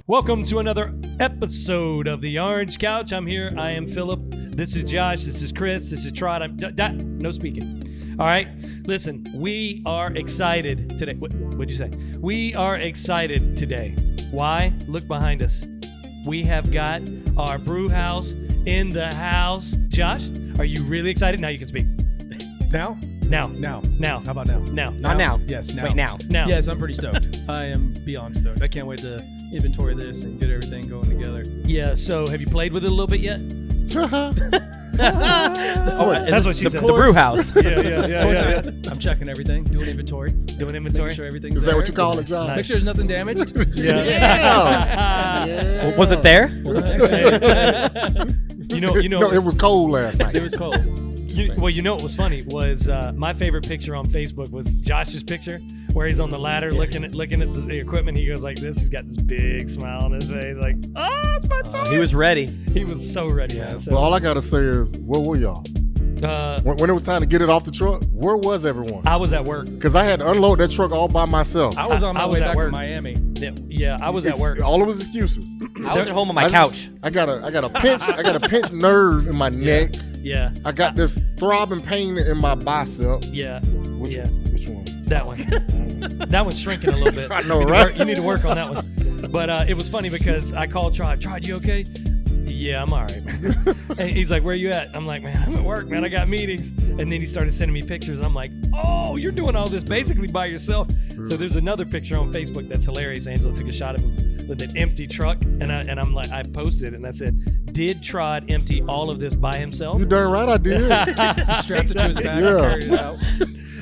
Welcome to another episode of the Orange Couch. I'm here. I am Phillip. This is Josh. This is Chris. This is Trod. No speaking. All right. Listen, we are excited today. What'd you say? We are excited today. Why? Look behind us. We have got our brew house in the house. Josh, are you really excited? Now you can speak. Now. How about now? Now. Not now. Yes, now. Wait, now. Yes, I'm pretty stoked. I am beyond stoked. I can't wait to inventory this and get everything going together. Yeah, so have you played with it a little bit yet? That's what she said. The brew house. Yeah. I'm checking everything, doing inventory. Making sure everything's Is that there. what you call it, John? Make sure there's nothing damaged. Yeah. Was it there? You know. No, it was cold last night. It was cold. You know what was funny was my favorite picture on Facebook was Josh's picture where he's on the ladder looking at the equipment. He goes like this. He's got this big smile on his face, like, "Oh, it's my time." He was ready. He was so ready. Yeah. So, Well, all I gotta say is, where were y'all? When it was time to get it off the truck, where was everyone? I was at work. Because I had to unload that truck all by myself. I was on my way at back work. from Miami. Yeah, I was at work. All of his excuses. I was at home on my couch. I got a pinched nerve in my neck. Yeah. I got this throbbing pain in my bicep. Yeah. Which one? That one. That one's shrinking a little bit. I know, right? You need to work on that one. But it was funny because I called Trod. Trod, you okay? Yeah, I'm all right, man. And he's like, where you at? I'm like, man, I'm at work, man. I got meetings. And then he started sending me pictures. And I'm like, oh, you're doing all this basically by yourself. So there's another picture on Facebook that's hilarious. Angela took a shot of him with an empty truck. And I'm like, I posted it and I said, did Trod empty all of this by himself? You darn right I did. Strapped it to his back Yeah. and carried it out.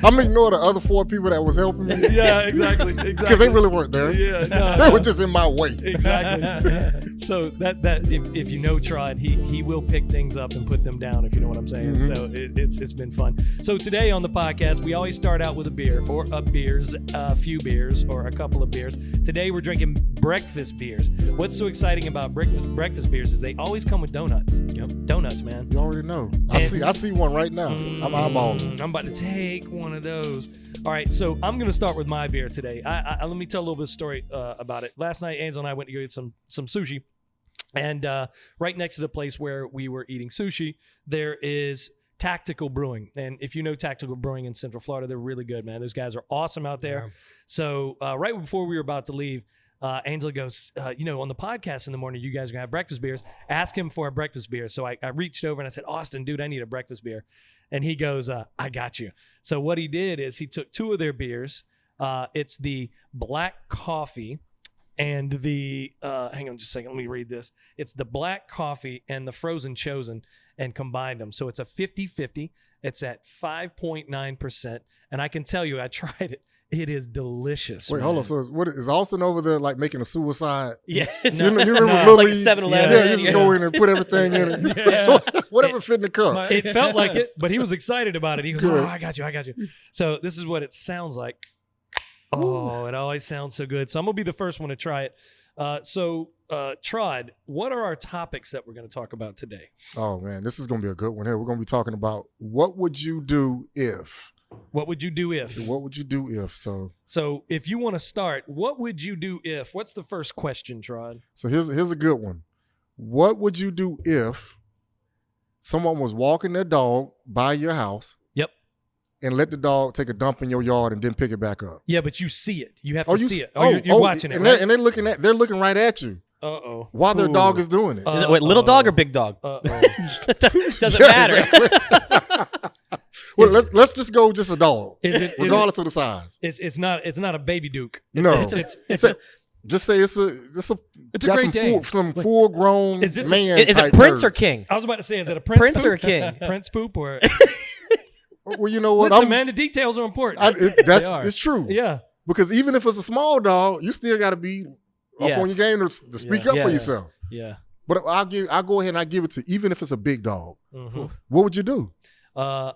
I'm ignoring the other 4 people that was helping me. Yeah, exactly. Because they really weren't there. Yeah, They were just in my way. Exactly. So that if you know Trod, he will pick things up and put them down, if you know what I'm saying. Mm-hmm. So it's been fun. So today on the podcast, we always start out with a beer or a few beers or a couple of beers. Today we're drinking breakfast beers. What's so exciting about breakfast beers is they always come with donuts. Yep. Donuts, man. You already know. I see one right now. I'm eyeballing. I'm about to take one of those. All right, so I'm going to start with my beer today. I let me tell a little bit of story about it. Last night, Angel and I went to go get some sushi. And right next to the place where we were eating sushi, there is Tactical Brewing. And if you know Tactical Brewing in Central Florida, they're really good, man. Those guys are awesome out there. Yeah. So right before we were about to leave, Angela goes, on the podcast in the morning, you guys are going to have breakfast beers. Ask him for a breakfast beer. So I reached over and I said, Austin, dude, I need a breakfast beer. And he goes, I got you. So what he did is he took 2 of their beers. It's the black coffee and the, hang on just a second, let me read this. It's the black coffee and the frozen chosen and combined them. So it's a 50-50. It's at 5.9%. And I can tell you, I tried it. It is delicious. Wait, man. hold on. So is Austin over there like making a suicide? Yeah. You remember Lily? Like 7-Eleven. Yeah, you just go in and put everything in it. Yeah. Whatever fit in the cup. It felt like it, but he was excited about it. He goes, Good. oh, I got you. So this is what it sounds like. Oh, it always sounds so good. So I'm going to be the first one to try it. Trod, what are our topics that we're going to talk about today? Oh, man, this is going to be a good one here. We're going to be talking about what would you do if? What would you do if? What would you do if? So if you want to start, what would you do if? What's the first question, Trod? So here's a good one. What would you do if someone was walking their dog by your house? Yep. And let the dog take a dump in your yard and then pick it back up? Yeah, but you see it. You have to see it. Oh, You're watching it, right? And they're looking right at you. Uh-oh. While their dog is doing it. Is it little dog or big dog? Doesn't matter. Exactly. Well, let's just go just a dog. Regardless of the size. It's not a baby Duke. Just say it's a great day. Some full grown man. Is it Prince or King? I was about to say, is it a Prince poop? Or King? Prince poop or? Well, you know what? Listen, man, the details are important. It's true. Yeah. Because even if it's a small dog, you still got to be up on your game to speak up for yourself. Yeah. But I'll go ahead and I give it to even if it's a big dog. Mm-hmm. What would you do?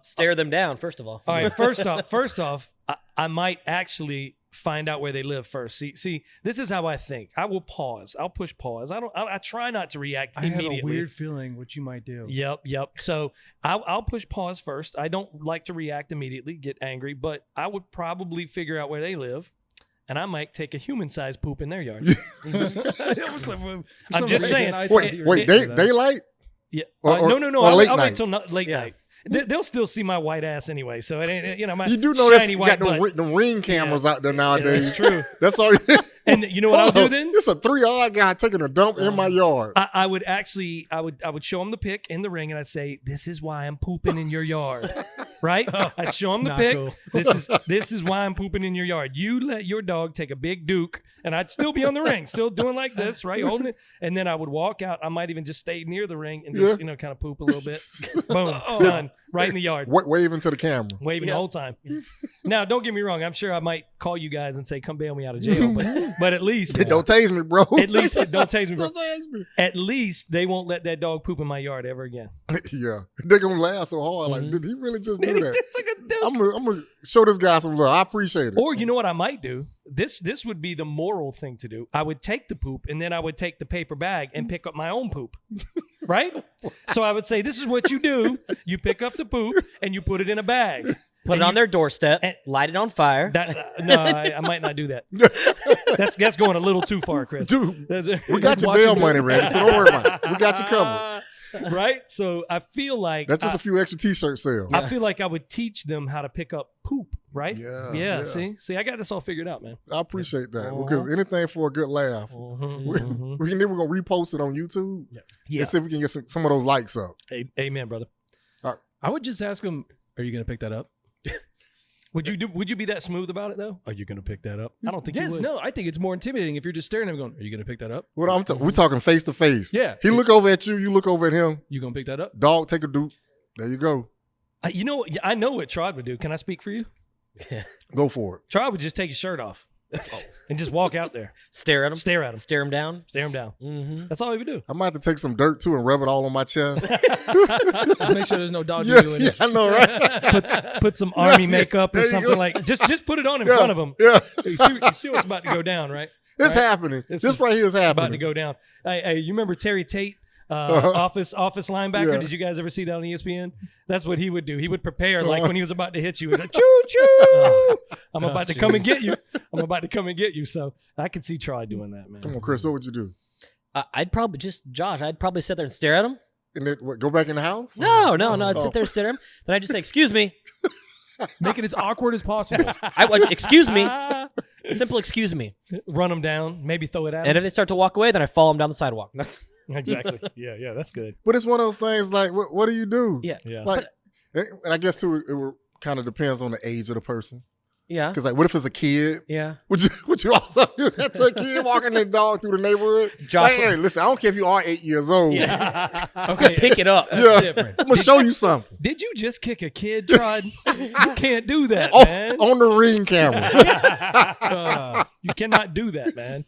Stare them down, first of all. All right, first off, I might actually find out where they live first. See, this is how I think. I will pause. I'll push pause. I try not to react immediately. I have a weird feeling what you might do. Yep. So I'll push pause first. I don't like to react immediately, get angry, but I would probably figure out where they live. and I might take a human-sized poop in their yard. I'm just saying. Wait, daylight? Yeah. Or No. or late I'll wait night? till late night. They'll still see my white ass anyway, so it ain't, my You do know that's shiny you white got butt. them ring cameras out there nowadays. That's true. That's all. And you know what I'll do then? It's a 3-hour guy taking a dump in my yard. I would actually, I would show him the pic in the ring, and I'd say, "This is why I'm pooping in your yard." Right? I'd show him the Not pic. cool. This is why I'm pooping in your yard. You let your dog take a big duke, and I'd still be on the ring, still doing like this, right, holding it, and then I would walk out. I might even just stay near the ring and just kind of poop a little bit. Boom, done, right in the yard. Waving to the camera. Waving the whole time. Now, don't get me wrong. I'm sure I might call you guys and say, "Come bail me out of jail," but at least Don't tase me, bro. At least don't tase me, bro. Don't tase me. At least they won't let that dog poop in my yard ever again. Yeah, they're gonna laugh so hard. Like, did he really just do He that? just took a duke. I'm gonna show this guy some love. I appreciate it. Or you know what I might do? This would be the moral thing to do. I would take the poop and then I would take the paper bag and pick up my own poop. Right? So I would say, this is what you do. You pick up the poop and you put it in a bag. Put it on their doorstep, light it on fire. No, I might not do that. That's going a little too far, Chris. Dude, That's- we got your bail money ready, so don't worry about it. We got you covered. Right? So I feel like That's just a few extra T-shirt sales. I feel like I would teach them how to pick up poop, right? Yeah. See, I got this all figured out, man. I appreciate that because anything for a good laugh. We're gonna repost it on YouTube and see if we can get some of those likes up. Amen, brother. I would just ask him, "Are you going to pick that up?" Would you be that smooth about it though? Are you going to pick that up? I don't think you Yes, would. no. I think it's more intimidating if you're just staring at him, going, "Are you going to pick that up? What we're talking face to face. Yeah. He look over at you, you look over at him. You going to pick that up?" Dog, take a dupe. There you go. You know, I know what Trod would do. Can I speak for you? Go for it. Trod would just take his shirt off and just walk out there, Stare at him. stare at him, Stare him down. stare him down. Mm-hmm. That's all he would do. I might have to take some dirt too and rub it all on my chest. Just make sure there's no dog yeah, doing yeah, it. I know, right? Put some army makeup or There you something go. like. Just put it on in front of him. Yeah, You see what's about to go down, right? it's Right? happening. This This is right here is About to happening. go down. Hey, you remember Terry Tate? Office linebacker. Yeah. Did you guys ever see that on ESPN? That's what he would do. He would prepare like when he was about to hit you. Like, choo choo! I'm about to come and get you. I'm about to come and get you. So I could see Trod doing that, man. Come on, Chris, what would you do? I'd probably I'd probably sit there and stare at him. And then go back in the house? No. I'd sit there and stare at him. Then I'd just say, "Excuse me." Make it as awkward as possible. Excuse me. Simple excuse me. Run them down. Maybe throw it at And him. if they start to walk away, then I follow them down the sidewalk. Exactly. Yeah, that's good. But it's one of those things like, what do you do? Yeah. Yeah. Like, and I guess too, it kind of depends on the age of the person. Yeah. Because like, what if it's a kid? Yeah. Would you also do that to a kid walking their dog through the neighborhood? Josh- Like, hey, listen, I don't care if you are 8 years old. Yeah. Okay. Pick it up. Yeah. different. I'm gonna show you something Did you just kick a kid, Trod? You can't do that, man. on the ring camera. You cannot do that, man.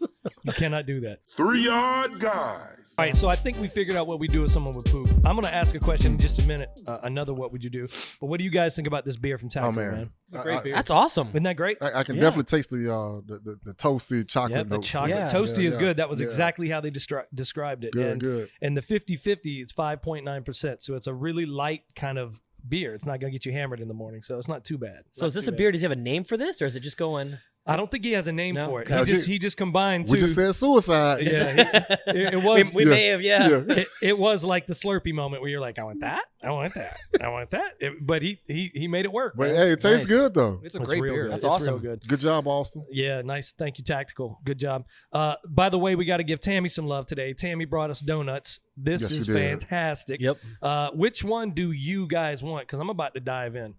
You cannot do that. 3-yard guys. All right, so I think we figured out what we do with someone with poop. I'm going to ask a question in just a minute. Another what would you do? But what do you guys think about this beer from Tactical, man. It's a great beer. That's awesome. Isn't that great? I can Yeah. definitely taste the toasty chocolate Yeah, the notes. chocolate Yeah. toasty is Yeah, good. That was yeah. exactly how they described it. Good, and, good. And the 50-50 is 5.9%. So it's a really light kind of beer. It's not going to get you hammered in the morning. So it's not too bad. So is this a beer? Does he have a name for this, or is it just going? I don't think he has a name No? for it. Okay. He just combined two. We just said suicide. Yeah, it was. We may have, yeah. It was like the Slurpee moment where you're like, I want that, I want that, I want that. But he made it work. But man. hey, it tastes Nice. good though. It's a It's great real beer. good. That's It's awesome. real good. Good job, Austin. Yeah, nice. Thank you, Tactical. Good job. By the way, we got to give Tammy some love today. Tammy brought us donuts. This Yes, is she did. fantastic. Yep. Which one do you guys want? Because I'm about to dive in.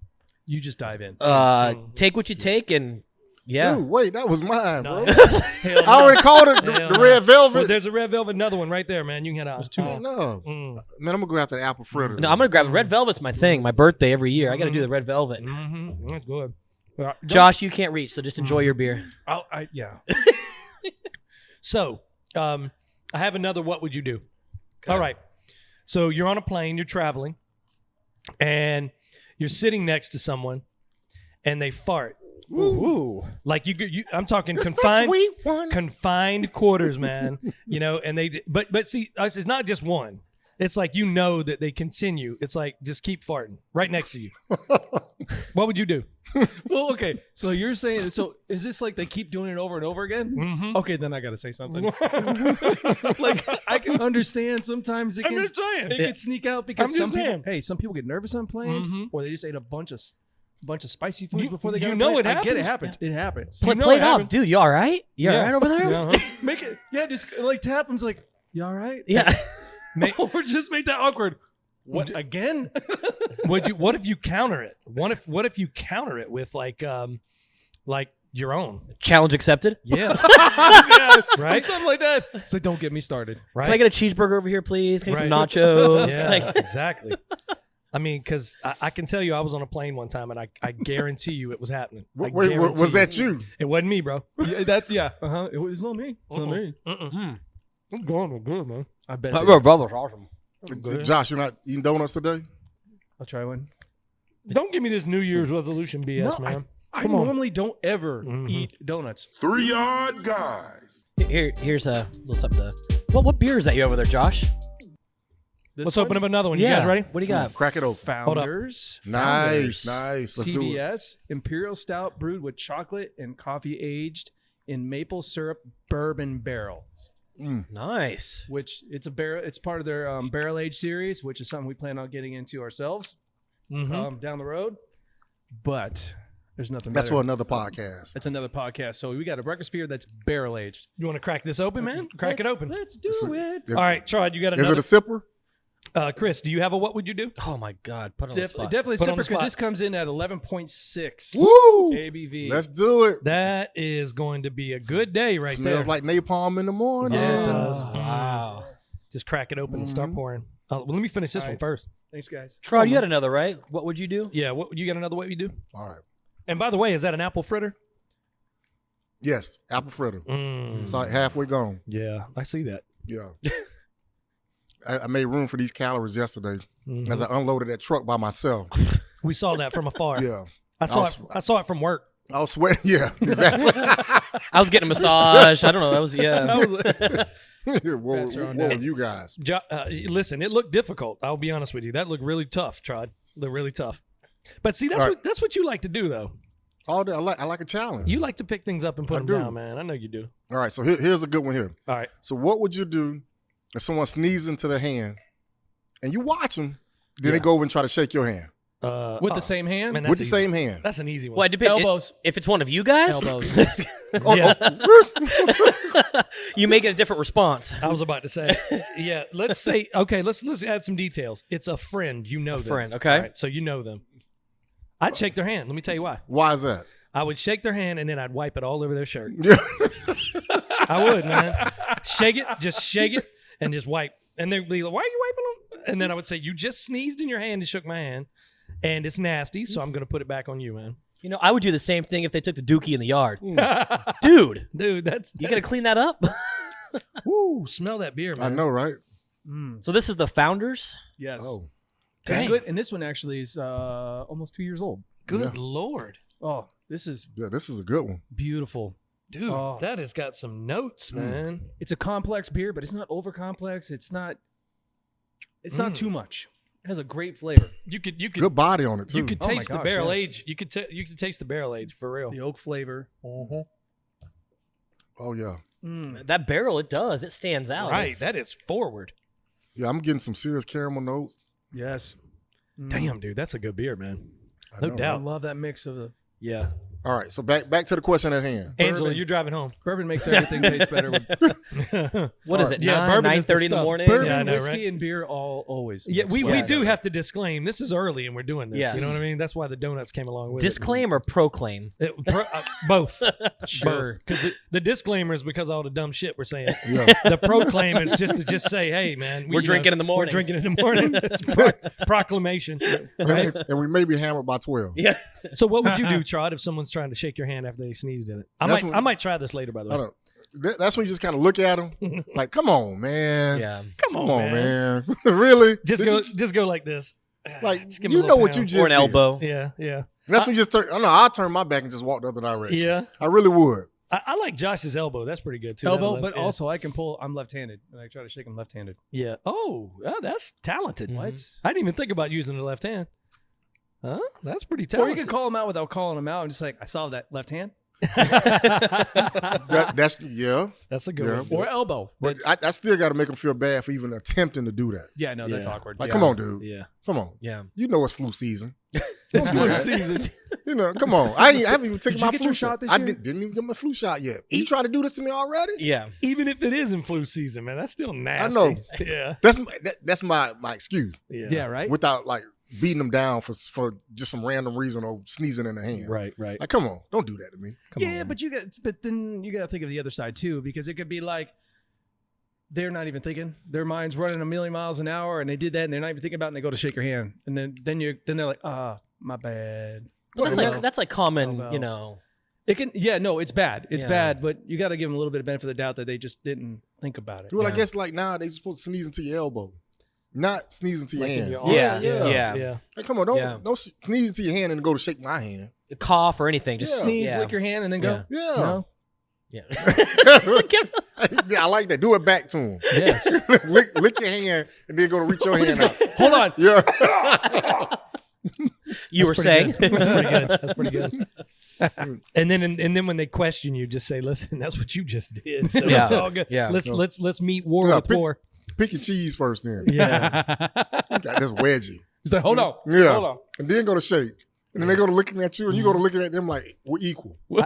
You just dive in. Take what you take, and yeah. Dude, wait, that was mine, No, bro. hell I already called it Hell the no. red velvet. Well, there's a red velvet, another one right there, man. You can head out. There's two Man, no. Mm. Man, I'm gonna go after the apple fritter. No, I'm gonna grab red velvet's my thing. My birthday every year. I got to do the red velvet. Mm-hmm. That's good. Josh, you can't reach, so just enjoy your beer. Yeah. So, I have another. What would you do? All right. So you're on a plane, you're traveling, and you're sitting next to someone, and they fart. Ooh. Like you I'm talking It's the confined, sweet one. confined quarters, man. You know, and but see, it's not just one. It's like you know that they continue. It's like just keep farting right next to you. What would you do? Well, okay. So you're saying, so is this like they keep doing it over and over again? Mm-hmm. Okay, then I gotta say something. Like I can understand sometimes it can sneak out because some people get nervous on planes, or they just ate a bunch of spicy foods before they got on a plane. It happens. I get it happens. It happens. Play it off, dude. You all right? You all right over there? Make it. Yeah, just like tap him's like, you all right? Yeah. Or just make that awkward. What again? What if you counter it? What if you counter it with like your own Challenge accepted. Yeah. Yeah, Right? something like that. It's like, don't get me started. Right. Can I get a cheeseburger over here, please? Can I get some Right. nachos? Yeah, exactly. I mean, because I can tell you, I was on a plane one time, and I guarantee you it was happening. Wait, was that you? It wasn't me, bro. Yeah, that's It was not me. It's not me. I'm going good, man. I bet. Brother's awesome. Josh, you're not eating donuts today? I'll try one. Don't give me this New Year's resolution BS, No, man. I normally don't ever eat donuts. 3-yard guys. Here's a little something. What beer is that you over there, Josh? Let's open up another one. You guys ready? What do you got? Crack it open. Founders. Nice. Let's do it. CBS Imperial Stout brewed with chocolate and coffee aged in maple syrup bourbon barrels. Nice. Which it's part of their barrel age series, which is something we plan on getting into ourselves down the road. But there's nothing That's better. for another podcast. That's another podcast. So we got a breakfast beer that's barrel aged. You want to crack this open, man? Crack it open. Let's do it. All right, Trod, you got Is another. it a sipper? Chris, do you have a what would you do? Oh my God! Put it on the spot. Definitely Put on sipper the because spot. this comes in at 11.6 Woo! ABV. Let's do it. That is going to be a good day right there. Smells like napalm in the morning. Yeah, it does. Wow. Just crack it open and start pouring. Well, let me finish this one first. Thanks, guys. Trod, you had another, right? What would you do? Yeah, what you got another what you do? All right. And by the way, is that an apple fritter? Yes, apple fritter. It's like halfway gone. Yeah, I see that. Yeah. I made room for these calories yesterday as I unloaded that truck by myself. We saw that from afar. Yeah. I saw it from work. I was sweating. Yeah, exactly. I was getting a massage. I don't know. That was What were you guys? Listen, it looked difficult. I'll be honest with you. That looked really tough, Trod. Looked really tough. But see, that's what you like to do, though. All day, I like a challenge. You like to pick things up and put I them do. down, man. I know you do. All right, so here's a good one here. All right. So what would you do if someone sneezes into their hand and you watch them, then they go over and try to shake your hand With the same hand? Man, with the easy. same hand? That's an easy one. Well, it depends. Elbows. If it's one of you guys, Elbows. you make it a different response. I was about to say, yeah. Let's say, okay. Let's add some details. It's a friend. You know them. friend, okay. All right, so you know them. I'd shake their hand. Let me tell you why. Why is that? I would shake their hand and then I'd wipe it all over their shirt. Yeah. I would, man. Shake it, just shake it, and just wipe. And they'd be like, "Why are you wiping them?" And then I would say, "You just sneezed in your hand and shook my hand, and it's nasty, so I'm gonna put it back on you, man." You know, I would do the same thing if they took the dookie in the yard. Dude, Dude, you got to clean that up. Woo, smell that beer, man. I know, right? So this is the Founders. Yes. Oh, It's Dang. good. And this one actually is almost 2 years old. Good Lord. Oh, this is yeah, this is a good one. beautiful. Dude, Oh. that has got some notes, man. It's a complex beer, but it's not over complex. It's not too much. It has a great flavor. You could Good body on it too. you could Oh my taste the gosh, barrel yes. age. You could taste the barrel age for real. The oak flavor. Oh yeah, That barrel, it does. It stands out. Right, It's- that is forward. yeah. I'm getting some serious caramel notes. Yes. Damn, dude, that's a good beer, man. I No know, I doubt. love that mix of the Yeah. All right, so back to the question at hand. Angela, Bourbon. you're driving home. bourbon makes everything taste better. With What is it? Yeah, bourbon is the 9:30 in the stuff. morning. bourbon, Yeah, I know, whiskey, right? and beer always. Yeah, mix we well do together. have to disclaim. This is early and we're doing this. Yes. You know what I mean? That's why the donuts came along with Disclaim or proclaim? it. Both. Sure. Because the disclaimer is because of all the dumb shit we're saying. Yeah, The proclaim is just to say, hey, man. We're drinking in the morning. We're drinking in the morning. It's proclamation. Right? and we may be hammered by 12. Yeah. So what would you do, Trod, if someone's trying to shake your hand after they sneezed in it? I might try this later, by the I way. don't. That's when you just kind of look at them like, come on, man. Yeah. Come Come on, on, man. man. Really? Just Did go, you- just go like this. like Just give me a you little know what you pound. just Or an did. elbow. Yeah, yeah. That's when you just turn. I know. I'll turn my back and just walk the other direction. Yeah. I really would. I like Josh's elbow. That's pretty good too. Elbow, but also I can pull. I'm left-handed, and I try to shake him left-handed. Yeah. Oh, that's talented. What? I didn't even think about using the left hand. Huh? That's pretty talented. Or you can call him out without calling him out and just like, I saw that left hand. That's a good one. Or elbow. But I still got to make them feel bad for even attempting to do that. Yeah, no, that's awkward. Like, come on, dude. Yeah. Come on. Yeah. You know it's flu season. It's flu season. You know, come on. I haven't even taken Did you my get flu your shot. shot this I year? didn't even get my flu shot yet. You trying to do this to me already? Yeah. Even if it isn't flu season, man, that's still nasty. I know. Yeah. That's my excuse. Yeah, right? Without like beating them down for just some random reason or sneezing in the hand. Right. Like, come on, don't do that to me. Come yeah, on. but then you got to think of the other side too, because it could be like they're not even thinking. Their mind's running a million miles an hour, and they did that, and they're not even thinking about it, and they go to shake your hand, and then they're like, my bad. Well, that's like common, you know. It can, it's bad. It's Yeah. bad, but you got to give them a little bit of benefit of the doubt that they just didn't think about it. Well, I guess like now they supposed to sneeze into your elbow, not sneeze into your Like in hand. your arm. Yeah. Like, come on, don't sneeze into your hand and go to shake my hand. The cough or anything. Just Sneeze, lick your hand, and then go. Yeah. No? Yeah. Yeah, I like that. Do it back to him. Yes. lick your hand and then go to reach your hand out. Hold on. Yeah. You were saying. That's pretty good. That's pretty good. And then when they question you, just say, "Listen, that's what you just did." So Yeah. it's all good. Yeah. Let's meet war No, with war. Pick your cheese first then. Yeah. Got this wedgie. He's like, hold on. Yeah. Hold on. And then go to shake. And then they go to looking at you and you go to looking at them like, we're equal. Right?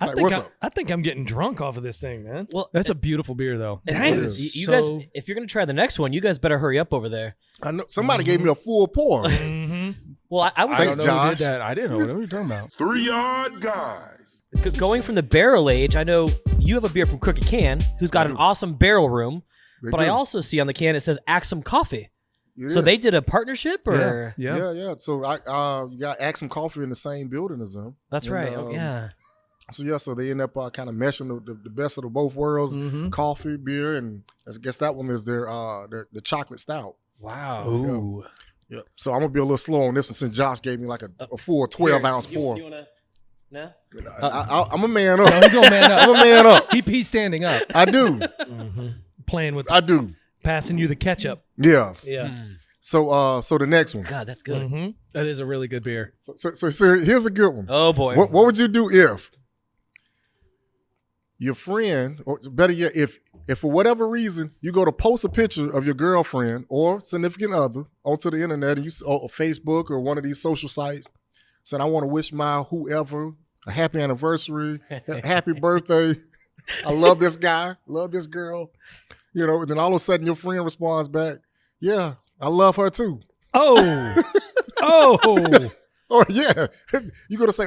Like, what's up? I think I'm getting drunk off of this thing, man. Well, That's a beautiful beer, though. Dang. you guys, if you're gonna try the next one, you guys better hurry up over there. I know somebody gave me a full pour. Well, I would Thanks, I don't know who Josh. did that. I didn't know. What are you talking about? 3-yard guys. going from the barrel age. I know you have a beer from Crooked Can, who's got an awesome barrel room. But I also see on the can it says Axum Coffee. Yeah. So they did a partnership, or Yeah. So you got Axum Coffee in the same building as them. that's And, right. Yeah. So they end up kind of meshing the best of the both worlds: coffee, beer, and I guess that one is their the chocolate stout. Wow. Ooh. Yeah. So I'm gonna be a little slow on this one since Josh gave me like a full 12-ounce pour. You wanna? No. I'm a man up. No, he's gonna man up. I'm a man up. He's standing up. I do. Playing with I do. passing you the ketchup. Yeah. Yeah. So the next one. God, that's good. Mm-hmm. That is a really good beer. So here's a good one. Oh boy. What would you do if your friend, or better yet, if for whatever reason you go to post a picture of your girlfriend or significant other onto the internet, and or Facebook or one of these social sites, saying, "I want to wish my whoever a happy anniversary, happy birthday. I love this guy, love this girl," and then all of a sudden your friend responds back, "Yeah, I love her too." Oh. Oh yeah, you gonna say,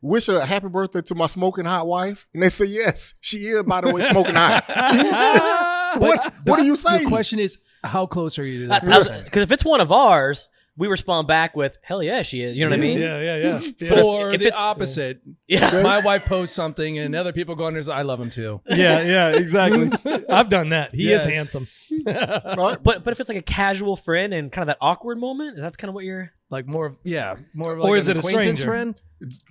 wish a happy birthday to my smoking hot wife, and they say yes, she is, by the way, smoking hot. What do you say? The question is, how close are you to that person? Because if it's one of ours, we respond back with, "Hell yeah, she is." You know what I mean? Yeah. Or if the it's- opposite. Yeah. My wife posts something, and other people go under. I love him too. Yeah, exactly. I've done that. He Yes. is handsome. All right. But if it's like a casual friend and kind of that awkward moment, that's kind of what you're. Like more of like Or is an it a acquaintance stranger? friend?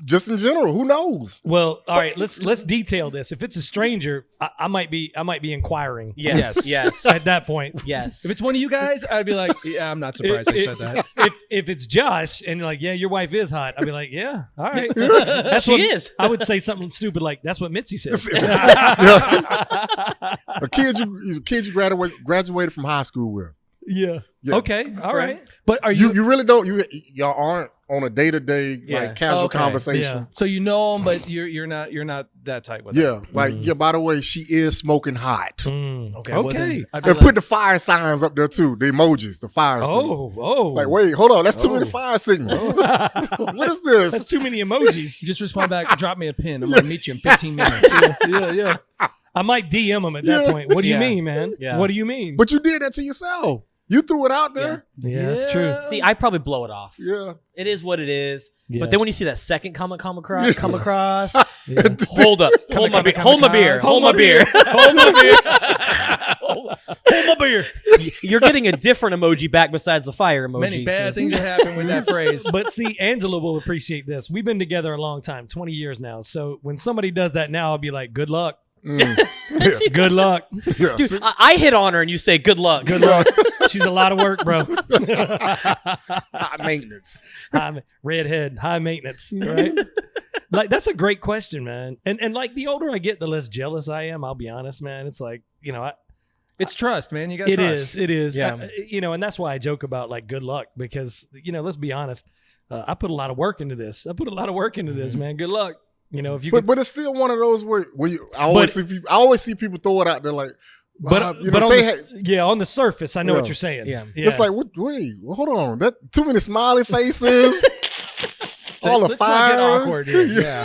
Just in general, who knows? Well, all right. Let's detail this. If it's a stranger, I might be inquiring. Yes. At that point. Yes. If it's one of you guys, I'd be like, yeah, I'm not surprised I said that. If it's Josh and like, yeah, your wife is hot, I'd be like, yeah, all right. She is. I would say something stupid like, that's what Mitzi said. A kid you graduated from high school with. Yeah. Yeah. Okay. All right. But are You really don't. Y'all aren't on a day-to-day Yeah. like casual Okay. conversation. Yeah. So you know him, but you're not that tight with Yeah, like yeah. By the way, she is smoking hot. Mm. Okay. well then, Okay. I'd be And like, put the fire signs up there too. The emojis, the fire. signal. Oh. Like wait, hold on. That's too many fire signals. What is That's this? too many emojis. just respond back, drop me a pin. I'm gonna meet you in 15 minutes. Yeah. I might DM him at that point. What do you Yeah. mean, man? Yeah. What do you mean? But you did that to yourself. You threw it out there. Yeah, that's true. See, I probably blow it off. Yeah. It is what it is. Yeah. But then when you see that second comment come across, hold up, hold my beer, hold my beer, hold my beer, hold my beer, hold my beer. You're getting a different emoji back besides the fire emoji. Many bad things that happen with that phrase. But see, Angela will appreciate this. We've been together a long time, 20 years now. So when somebody does that now, I'll be like, good luck. Good luck. Yeah. Dude, I hit on her and you say good luck. Good luck. She's a lot of work, bro. High maintenance. Redhead, high maintenance, right? Like, that's a great question, man. And like, the older I get, the less jealous I am. I'll be honest, man. It's like, It's trust, man. You got trust. It is. Yeah. And that's why I joke about like good luck because, let's be honest. I put a lot of work into this. Man. Good luck. If you but it's still one of those where I always see people throw it out there like, on the surface, I know what you're saying. Yeah. It's like, wait, hold on, that too many smiley faces, all the Let's fire. not get awkward here. Yeah.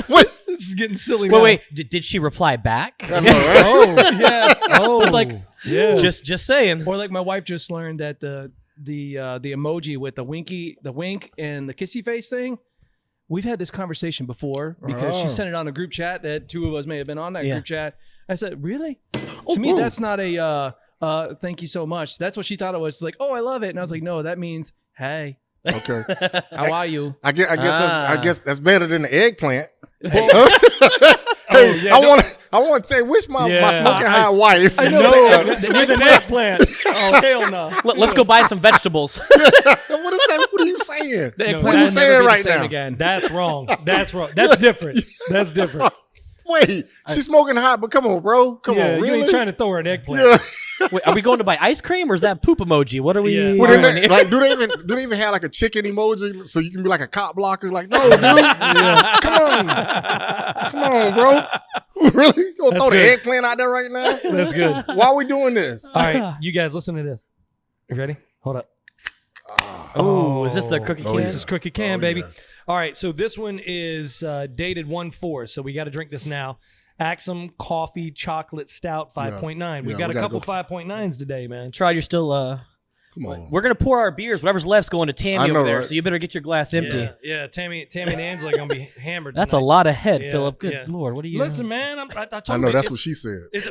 Wait, This is getting silly. now. Wait, did she reply back? I know, right? Oh yeah. Oh, like, yeah. Just saying. Or like my wife just learned that the emoji with the wink and the kissy face thing. We've had this conversation before because she sent it on a group chat that two of us may have been on that group chat. I said, really? To me, that's not a thank you so much. That's what she thought it was. She's like, oh, I love it. And I was like, no, that means, hey, Okay. how are you? I guess that's better than the eggplant. Oh, yeah, I want to say, wish my smoking hot wife. I know with an eggplant. Oh hell no. Let's go buy some vegetables. What are you saying? The eggplant What are you will never saying be the right same now? Again. That's wrong. That's wrong. That's different. That's different. Wait, she's smoking hot, but come on, bro. Come on, You really? ain't trying to throw her an eggplant. Yeah. Wait, are we going to buy ice cream or is that poop emoji? What are we? Yeah. Well, doing then here? like, do they even have like a chicken emoji so you can be like a cop blocker? Like, no, dude, come on, bro. Really? You gonna That's throw the good. eggplant out there right now? That's good. Why are we doing this? All right, you guys, listen to this. You ready? Hold up. Oh, is this the cookie can? This is Crooked Can, baby. yeah. All right, so this one is dated 1/4, so we got to drink this now. Axum Coffee Chocolate Stout 5.9. We got a couple 5.9s today, man. Trod, you're still. Come on. We're gonna pour our beers. Whatever's left's going to Tammy I know, over there. right? So you better get your glass empty. Yeah, Tammy and Angela are gonna be hammered. That's a tonight. lot of head, Yeah, Phillip. Good yeah. lord, what are you? Listen, man, I told I you know that's it's- what she said. It's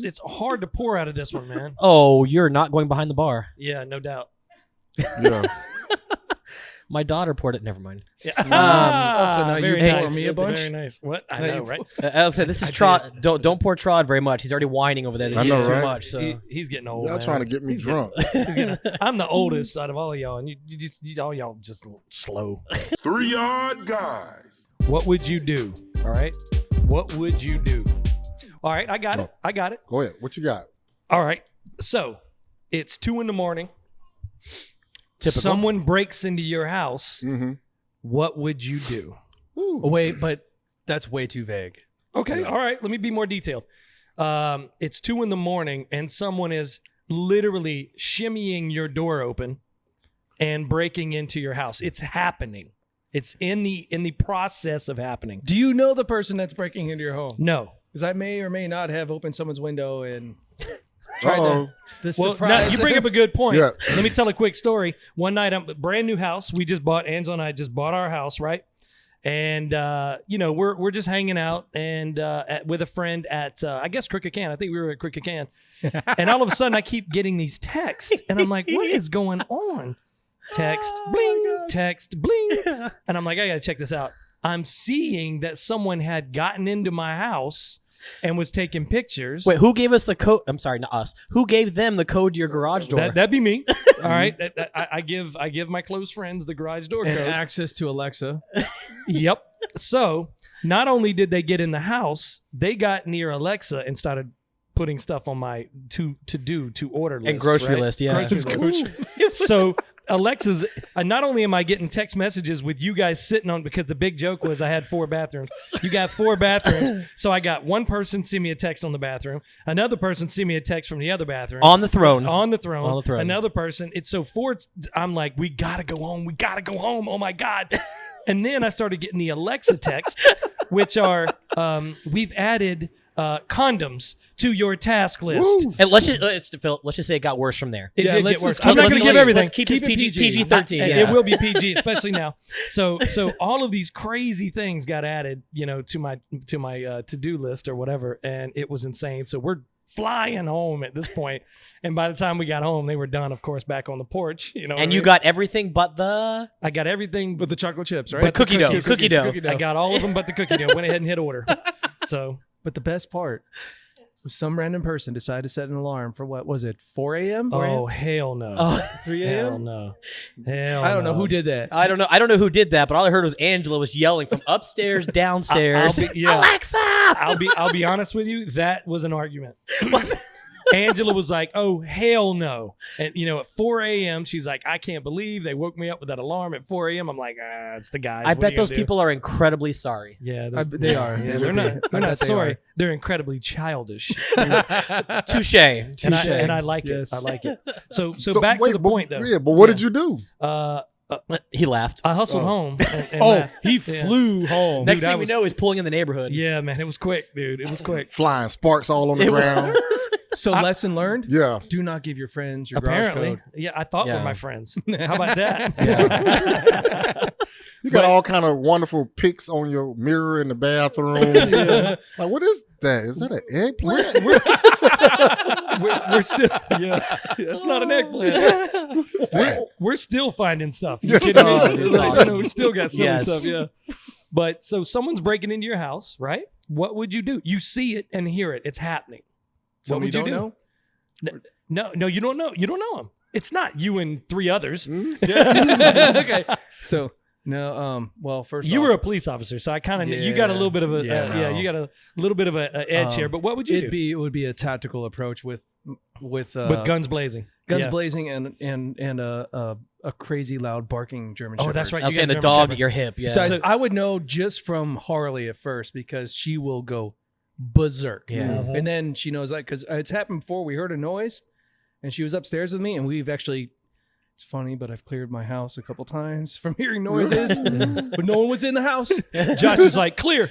it's hard to pour out of this one, man. Oh, you're not going behind the bar. Yeah, no doubt. Yeah. My daughter poured it. Never mind. Yeah. so now you very pour nice. me a bunch? Very nice. What? I Now know, you- right? I'll say this is Trod. Don't pour Trod very much. He's already whining over there. I know, Too right? much. So He's getting old. Y'all man. trying to get me drunk. I'm the oldest out of all of y'all, and all y'all just slow. 3-yard guys. What would you do? All right. What would you do? All right, I got it. I got it. Go ahead. What you got? All right. So it's 2 a.m. Typical. Someone breaks into your house. Mm-hmm. What would you do? Oh, wait, but that's way too vague. Okay. All right. Let me be more detailed. It's 2 a.m. and someone is literally shimmying your door open and breaking into your house. It's happening. It's in the process of happening. Do you know the person that's breaking into your home? No. Because I may or may not have opened someone's window and Uh-oh. the Well, surprise. now, you bring up a good point. Yeah. Let me tell a quick story. One night, I'm brand new house. We just bought, Angela and I just bought our house, right? And we're just hanging out and with a friend at I guess Crooked Can. I think we were at Crooked Can. And all of a sudden, I keep getting these texts, and I'm like, "What is going on?" Text, bling, text, bling, and I'm like, "I gotta check this out." I'm seeing that someone had gotten into my house and was taking pictures. Wait, who gave us the code? I'm sorry, not us. Who gave them the code to your garage door? That'd be me. All right. I give my close friends the garage door and code. access to Alexa. Yep. So not only did they get in the house, they got near Alexa and started putting stuff on my to order list And grocery right? list, yeah. Grocery list. So Alexa's not only am I getting text messages with you guys sitting on, because the big joke was I had 4 bathrooms. You got 4 bathrooms. So I got one person send me a text on the bathroom, another person send me a text from the other bathroom. On the throne. On the throne. On the throne. Another person. It's so 4. I'm like, we gotta go home. We gotta go home. Oh my God. And then I started getting the Alexa text, which are we've added condoms to your task list. Woo. And let's just say it got worse from there. It did get worse. I'm I'm not going to give everything. Let's keep this PG-13. It will be PG, especially now. So all of these crazy things got added, to my to-do list or whatever, and it was insane. So we're flying home at this point, and by the time we got home, they were done, of course, back on the porch. And you got everything but the. I got everything but the chocolate chips, right? But cookie dough. I got all of them but the cookie dough. Went ahead and hit order. So, but the best part was some random person decided to set an alarm for what was it, 4 a.m.? Oh hell no! 3 a.m. Hell no! Hell I don't know who did that. I don't know who did that, but all I heard was Angela was yelling from upstairs, downstairs. Alexa! I'll be honest with you. That was an argument. Angela was like, "Oh hell no!" And at 4 a.m., she's like, "I can't believe they woke me up with that alarm at 4 a.m." I'm like, it's the guys. I bet those people are incredibly sorry. Yeah, they are. Yeah, they're not sorry. They're incredibly childish. Touche. And I like it. I like it. So back to the point though. Yeah, but what did you do? He laughed. I hustled home. And he flew home. Next thing we know, he's pulling in the neighborhood. Yeah, man, it was quick, dude. It was quick. Flying sparks all on the ground. So lesson learned? Yeah. Do not give your friends your Apparently. garage code. Yeah, I thought they were my friends. How about that? You got all kind of wonderful pics on your mirror in the bathroom. Like, what is that? Is that an eggplant? We're still, it's not an eggplant. We're still finding stuff. You kidding me? We still got some stuff. Yeah. But so someone's breaking into your house, right? What would you do? You see it and hear it. It's happening. What would you do? No, you don't know. You don't know him. It's not you and 3 others. Okay. So. No, well, first you were a police officer, so I kind of you got a little bit of a you got a little bit of a edge here. But what would you do? It would be a tactical approach with guns blazing, blazing, and a crazy loud barking German Shepherd. Oh, that's right. I was saying the dog at your hip. Yeah, so I would know just from Harley at first because she will go berserk. Yeah, and then she knows that because it's happened before. We heard a noise, and she was upstairs with me, and we've actually. It's funny, but I've cleared my house a couple times from hearing noises, but no one was in the house. Josh is like, clear.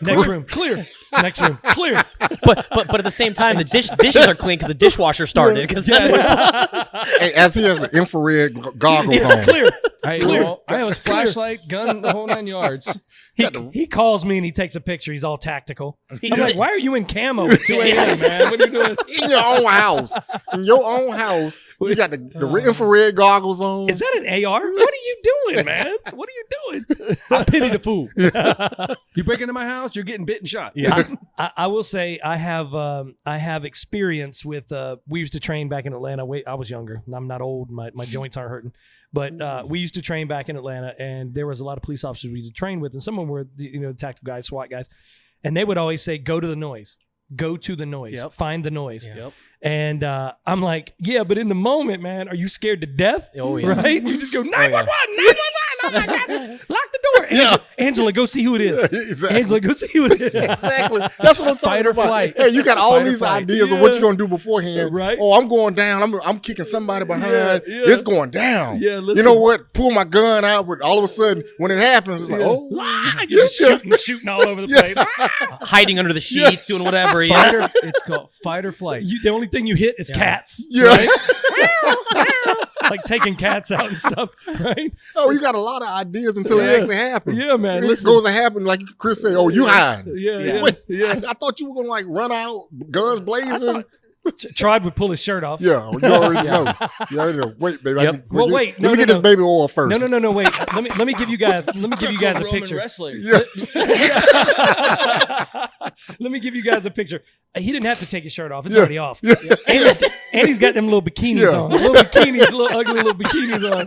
Next room, clear. Next room, clear. But at the same time, the dishes are clean because the dishwasher started. Because as he has the infrared goggles on. Clear. I have a flashlight, gun, the whole 9 yards. He calls me and he takes a picture. He's all tactical. I'm like, why are you in camo at 2 a.m., man? What are you doing? In your own house. In your own house. You got the infrared goggles on. Is that an AR? What are you doing, man? What are you doing? I pity the fool. You break into my house, you're getting bit and shot. Yeah. I will say I have experience with we used to train back in Atlanta. I was younger. I'm not old. My joints aren't hurting. But we used to train back in Atlanta, and there was a lot of police officers we used to train with, and some of them were the tactical guys, SWAT guys, and they would always say, "Go to the noise, go to the noise, find the noise." Yep. And I'm like, "Yeah, but in the moment, man, are you scared to death? Oh yeah, right? You just go 911, 911. Oh my God, lock the door. Angela, go see who it is. Exactly. Angela, go see who it is. Exactly. That's what I'm talking Fight or about. flight. Hey, you got all Fight or these flight. ideas of what you're gonna do beforehand. Right. Oh, I'm going down. I'm kicking somebody behind. It's going down. Yeah, listen. You know what? Pull my gun out, but all of a sudden, when it happens, it's like, You're just shooting all over the place. hiding under the sheets, doing whatever. It's called fight or flight. The only thing you hit is cats. Yeah. Right? Like taking cats out and stuff, right? Oh, you got a lot of ideas until it actually happens. Yeah, man. It Listen. goes to happen, like Chris said, oh, you hide. Wait, Yeah. I thought you were going to like run out, guns blazing. Trod would pull his shirt off. Yeah, you already know. You already know. Wait, baby. Yep. Well, wait. Let me get this baby oil first. No. Wait. Let me give you guys. Let me give you guys a picture. Wrestler. Yeah. Let me give you guys a picture. He didn't have to take his shirt off. It's already off. And he's got them little bikinis on. Little ugly little bikinis on.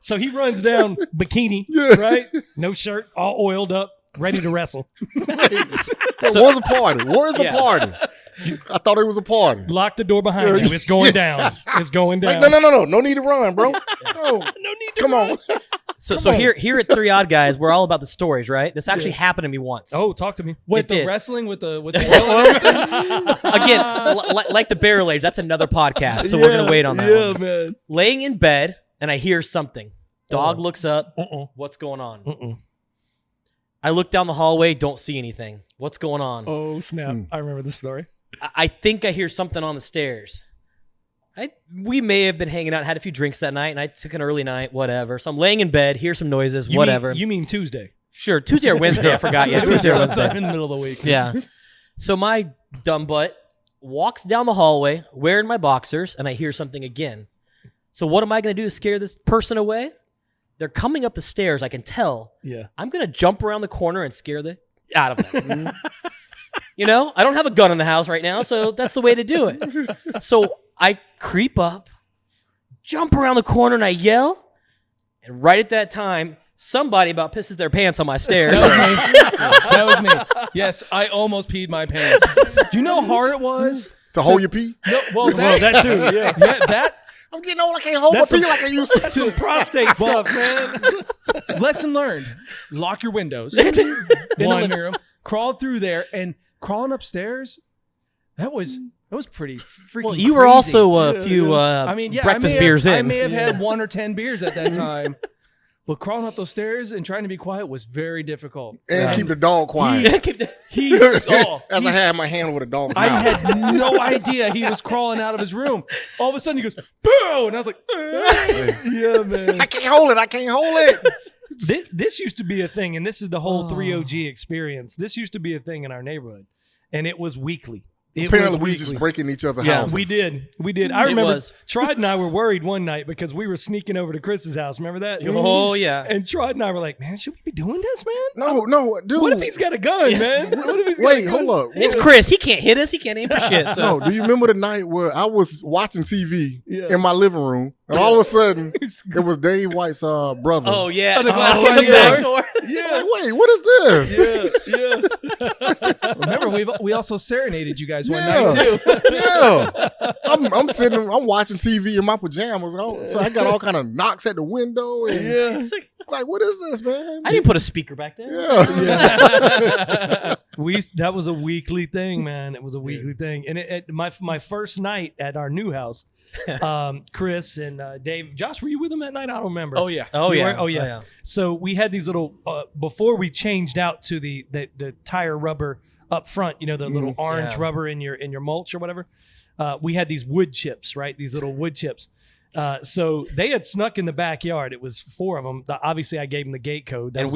So he runs down bikini, right? No shirt, all oiled up, ready to wrestle. Where's the party? Where's the party? I thought it was a party. Lock the door behind you. It's going down. It's going down. Like, no. No need to run, bro. No need to Come run. on. So here at 3 Odd Guys, we're all about the stories, right? This actually happened to me once. Oh, talk to me. With It the did. wrestling, with the oil. Again, like the barrel age, that's another podcast, so we're gonna wait on that one. Man. Laying in bed, and I hear something. Dog looks up. What's going on? I look down the hallway, don't see anything. What's going on? Oh, snap. I remember this story. I think I hear something on the stairs. We may have been hanging out, had a few drinks that night, and I took an early night, whatever. So I'm laying in bed, hear some noises, whatever. You mean Tuesday? Sure, Tuesday or Wednesday, I forgot. Yeah, Tuesday or Wednesday. in the middle of the week. Yeah. So my dumb butt walks down the hallway wearing my boxers, and I hear something again. So what am I going to do to scare this person away? They're coming up the stairs, I can tell. Yeah. I'm going to jump around the corner and scare the out of them. You know, I don't have a gun in the house right now, so that's the way to do it. So I creep up, jump around the corner, and I yell. And right at that time, somebody about pisses their pants on my stairs. That was me. Yes, I almost peed my pants. Do you know how hard it was To hold your pee? No, Well, that too, yeah. that I'm getting old. I can't hold my That's pee some- like I used to. That's some prostate stuff, man. lesson learned. Lock your windows in the living room. Crawl through there, and crawling upstairs. That was pretty freaking. Well, you were crazy. also a few breakfast beers in. I may have had 1 or 10 beers at that time. But crawling up those stairs and trying to be quiet was very difficult. And keep the dog quiet. As I had my hand with a dog's I mouth. had no idea he was crawling out of his room. All of a sudden he goes, boo! And I was like, yeah, man. I can't hold it. I can't hold it. This used to be a thing, and this is the whole 3OG experience. This used to be a thing in our neighborhood, and it was weekly. Apparently, we just breaking each other's houses. We did. I remember Trod and I were worried one night because we were sneaking over to Chris's house. Remember that? Oh, yeah. And Trod and I were like, man, should we be doing this, man? No, dude. What if he's got a gun, man? What if he's got Wait, a gun? hold up. It's Chris. He can't hit us. He can't aim for shit. So. No, do you remember the night where I was watching TV in my living room, and all of a sudden it was Dave White's brother? Oh, yeah. the glass in the sliding back door. door. Yeah. Like, wait, what is this? Yeah. Remember, we also serenaded you guys one Yeah. night, too. Yeah, I'm sitting, I'm watching TV in my pajamas, so I got all kind of knocks at the window, and like, what is this, man? I didn't put a speaker back there. Yeah. That was a weekly thing, man. It was a weekly thing. And my first night at our new house, Chris and Dave, Josh, were you with them that night? I don't remember. Oh, yeah. Oh, You yeah. were? Oh, yeah. So we had these little, before we changed out to the tire rubber up front, you know, the little orange rubber in your mulch or whatever. We had these wood chips, right? These little wood chips. So they had snuck in the backyard. It was 4 of them. Obviously, I gave them the gate code. And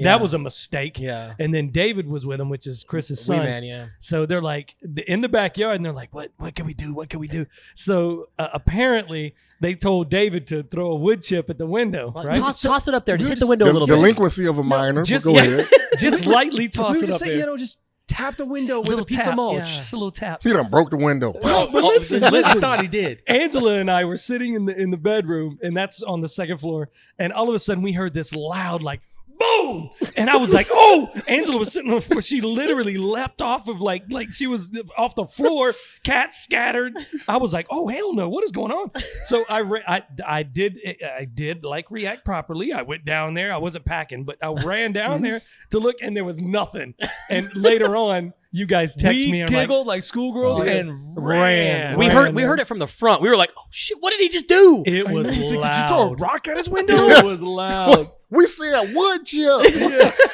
that was a mistake. Yeah. And then David was with them, which is Chris's son. Wee-man, yeah. So they're like in the backyard, and they're like, "What can we do? What can we do?" So apparently, they told David to throw a wood chip at the window. Well, Right? toss it up there. Just hit the window a little bit. Delinquency of a minor. Just, Go ahead. just lightly toss We it were up just saying, there. just tap the window with Little a piece tap, of mulch. yeah, just a little tap. He done broke the window. But listen, I thought he did. Angela and I were sitting in the bedroom, and that's on the second floor. And all of a sudden, we heard this loud, like, boom! And I was like, oh! Angela was sitting on the floor. She literally leapt off of like she was off the floor. Cats scattered. I was like, oh hell no! What is going on? So I did like react properly. I went down there. I wasn't packing, but I ran down there to look, and there was nothing. And later on, you guys text me and giggled like schoolgirls and ran. We heard it from the front. We were like, oh shit, what did he just do? It was Did you loud. throw a rock at his window? It was loud. We said wood chip.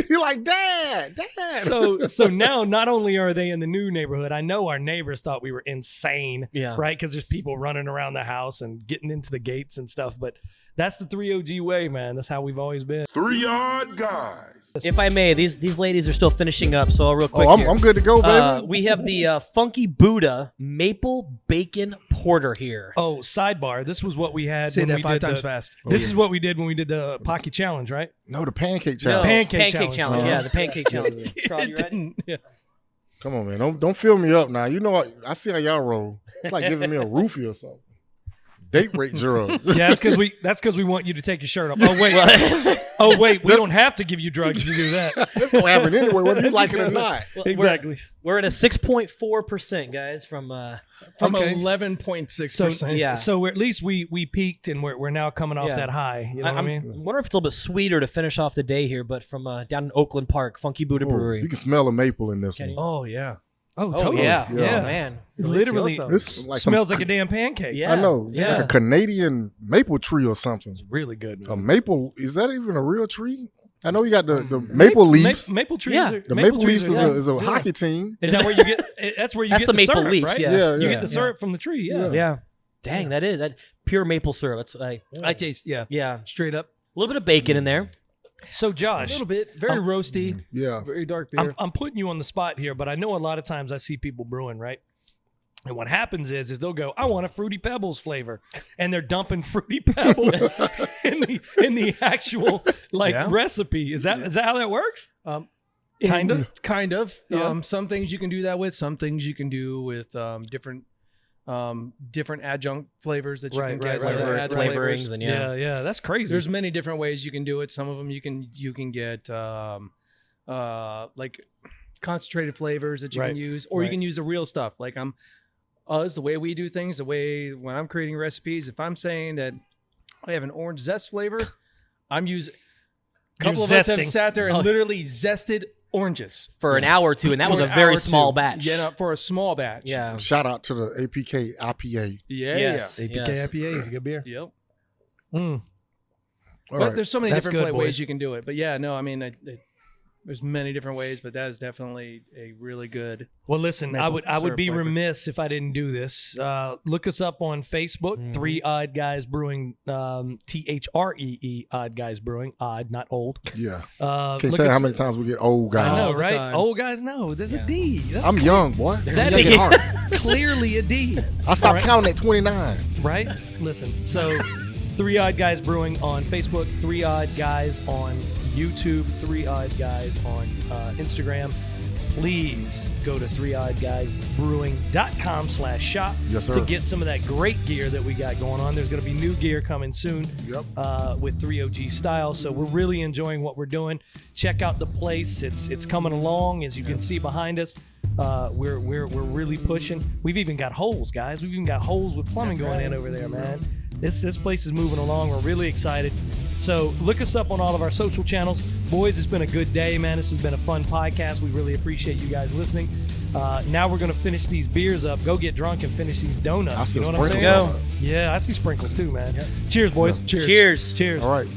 You're like, Dad. So now not only are they in the new neighborhood, I know our neighbors thought we were insane, right? Because there's people running around the house and getting into the gates and stuff. But that's the 3OG way, man. That's how we've always been. 3-yard guys. If I may, these ladies are still finishing up, so real quick I'm good to go, baby. we have the Funky Buddha Maple Bacon Porter here. Oh, sidebar. This was what we had. Say when that we 5 did times the- fast. This is what we did when we did the Pocky Challenge, right? No, the pancake No, challenge. Pancake challenge. challenge. Yeah, the pancake challenge. Trod, you ready? Yeah. Come on, man. Don't fill me up now. You know, I see how y'all roll. It's like giving me a roofie or something. Date rape drug. Yeah, that's because we want you to take your shirt off. Oh wait, we don't have to give you drugs to do that. That's gonna happen anyway, whether you like it or not. Exactly. We're at a 6.4%, guys, from From Okay. 11.6%. So Yeah. So at least we peaked and we're now coming off Yeah. that high. You know what I mean? I wonder if it's a little bit sweeter to finish off the day here, but from down in Oakland Park, Funky Buddha Oh, Brewery. you can smell the maple in this Can one. you? Oh, yeah. Oh, Oh, totally. yeah. Yeah. Oh, man. Literally This like some, smells like a damn pancake. Yeah. I know, Yeah. like a Canadian maple tree or something. Really good, A man. maple, is that even a real tree? I know you got the Maple Leafs. Maple trees. Yeah. The Maple Leafs are is a hockey team. Is that where you get? That's where you That's get the Maple syrup, Leafs, right? yeah. You get the syrup from the tree. Yeah. Yeah. Dang, that is pure maple syrup. That's I taste, yeah. straight up. A little bit of bacon in there. So A Josh, little bit. Very roasty. Yeah. Very dark beer. I'm putting you on the spot here, but I know a lot of times I see people brewing, right? And what happens is they'll go, I want a Fruity Pebbles flavor. And they're dumping Fruity Pebbles in the actual recipe. Is that how that works? Kind of. Kind of. Yeah. Some things you can do that with. Some things you can do with different adjunct flavors that you can get. Add Flavorings flavors. and Yeah, that's crazy. There's many different ways you can do it. Some of them you can get like concentrated flavors that you can use, or you can use the real stuff. Like it's the way we do things. The way when I'm creating recipes, if I'm saying that I have an orange zest flavor, I'm using. A couple of us have sat there and literally zested oranges for an hour or two, and that was a very small batch. Yeah, no, for a small batch. Yeah. Shout out to the APK IPA. Yeah. Yes. Yeah. APK IPA is a good beer. Yep. Mm. But there's so many That's different good, ways boys. you can do it. But yeah, no, I mean, there's many different ways, but that is definitely a really good. Well, listen, I would syrup be flavor. remiss if I didn't do this. Look us up on Facebook, 3 Odd Guys Brewing, THREE Odd Guys Brewing, odd, not old. Yeah. Can't Can't tell you how many times we get old guys. I know, all the right? time. Old guys know. There's a D. That's I'm young, boy. That's Young at heart. clearly a D. I stopped counting at 29. Right? Listen, so 3 Odd Guys Brewing on Facebook, 3 Odd Guys on YouTube, 3 Odd Guys on Instagram. Please go to 3oddguysbrewing.com/shop Yes, sir. to get some of that great gear that we got going on. There's going to be new gear coming soon with 3OG style. So we're really enjoying what we're doing. Check out the place. It's coming along, as you can see behind us. We're really pushing. We've even got holes, guys. We've even got holes with plumbing going in over there, man. This place is moving along. We're really excited. So look us up on all of our social channels. Boys, it's been a good day, man. This has been a fun podcast. We really appreciate you guys listening. Now we're going to finish these beers up, go get drunk, and finish these donuts. I see you know what I'm sprinkles. saying? Yeah, I see sprinkles too, man. Cheers, boys. Cheers. Cheers. All right.